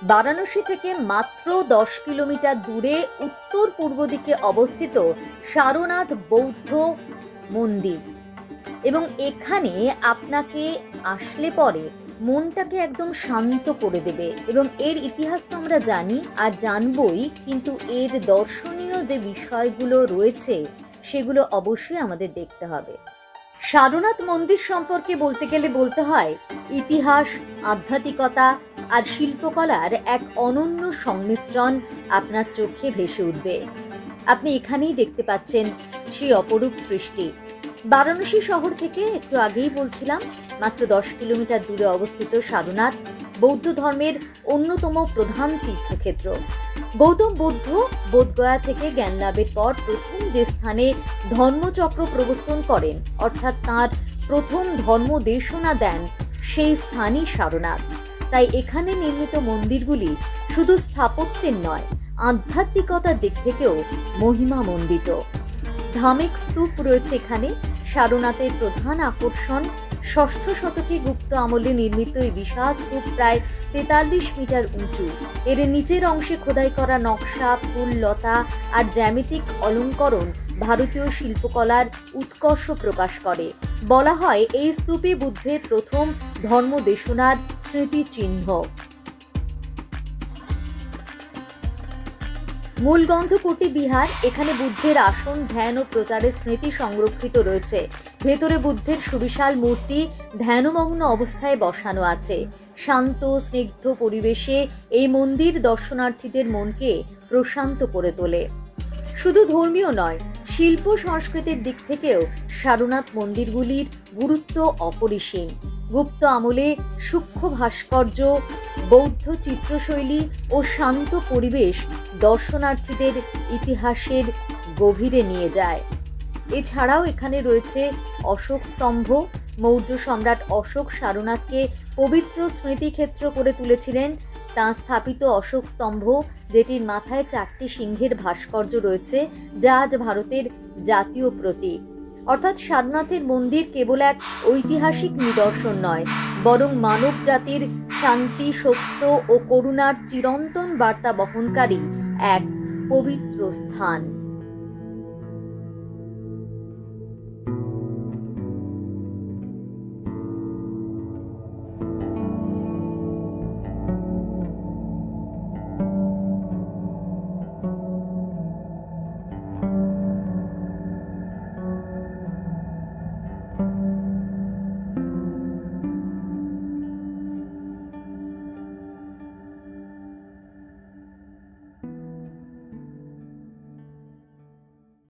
বারাণসী থেকে মাত্র 10 কিলোমিটার দূরে উত্তর পূর্ব দিকে অবস্থিত সারনাথ বৌদ্ধ মন্দির। এবং এখানে আপনাকে আসলে পরে মনটাকে একদম শান্ত করে দেবে। এবং এর ইতিহাস তো আমরা জানি আর জানবই, কিন্তু এর দর্শনীয় যে বিষয়গুলো রয়েছে সেগুলো অবশ্যই আমাদের দেখতে হবে। সারনাথ মন্দির সম্পর্কে বলতে গেলে বলতে হয় ইতিহাস, আধ্যাত্মিকতা আর শিল্পকলার এক অনন্য সংমিশ্রণ আপনার চোখে ভেসে উঠবে। আপনি এখানেই দেখতে পাচ্ছেন সেই অপরূপ সৃষ্টি। বারাণসী শহর থেকে একটু আগেই বলছিলাম মাত্র 10 কিলোমিটার দূরে অবস্থিত সারনাথ বৌদ্ধ ধর্মের অন্যতম প্রধান তীর্থক্ষেত্র। গৌতম বুদ্ধ বোধগয়া থেকে জ্ঞান লাভের পর প্রথম যে স্থানে ধর্মচক্র প্রবর্তন করেন, অর্থাৎ তাঁর প্রথম ধর্ম দেশনা দেন, সেই স্থানই সারনাথ। তাই এখানে নির্মিত মন্দিরগুলি শুধু স্থাপত্যের নয়, আধ্যাত্মিকতার দিক থেকেও মহিমামণ্ডিত। ধার্মিক স্তূপ রয়েছে এখানে। সারনাথের প্রধান আকর্ষণ ষষ্ঠ শতকে গুপ্ত আমলে নির্মিত এই বিশাল স্তূপ, প্রায় 43 মিটার উঁচু। এর নিচের অংশে খোদাই করা নকশা, ফুল, লতা আর জ্যামিতিক অলঙ্করণ ভারতীয় শিল্পকলার উৎকর্ষ প্রকাশ করে। বলা হয় এই স্তূপই বুদ্ধের প্রথম ধর্মদেশনার স্মৃতিচিহ্ন। মূলগন্ধকুটি বিহার, এখানে বুদ্ধের আসন, ধ্যান ও প্রচারের স্মৃতি সংরক্ষিত রয়েছে। ভেতরে বুদ্ধের সুবিশাল মূর্তি ধ্যানমগ্ন অবস্থায় বসানো আছে। শান্ত স্নিগ্ধ পরিবেশে এই মন্দির দর্শনার্থীদের মনকে প্রশান্ত করে তোলে। শুধু ধর্মীয় নয়, শিল্প সংস্কৃতির দিক থেকেও সারনাথ মন্দিরগুলির গুরুত্ব অপরিসীম। গুপ্ত আমলে সূক্ষ্ম ভাস্কর্য, বৌদ্ধ চিত্রশৈলী ও শান্ত পরিবেশ দর্শনার্থীদের ইতিহাসের গভীরে নিয়ে যায়। এছাড়াও এখানে রয়েছে অশোক স্তম্ভ। মৌর্য সম্রাট অশোক সারনাথকে পবিত্র স্মৃতিক্ষেত্র করে তুলেছিলেন। তাঁর স্থাপিত অশোক স্তম্ভ, যেটির মাথায় 4টি সিংহের ভাস্কর্য রয়েছে, যা আজ ভারতের জাতীয় প্রতীক। অর্থাৎ সারনাথের মন্দির কেবল এক ঐতিহাসিক নিদর্শন নয়, বরং মানব জাতির শান্তি, সত্য ও করুণার চিরন্তন বার্তা বহনকারী এক পবিত্র স্থান।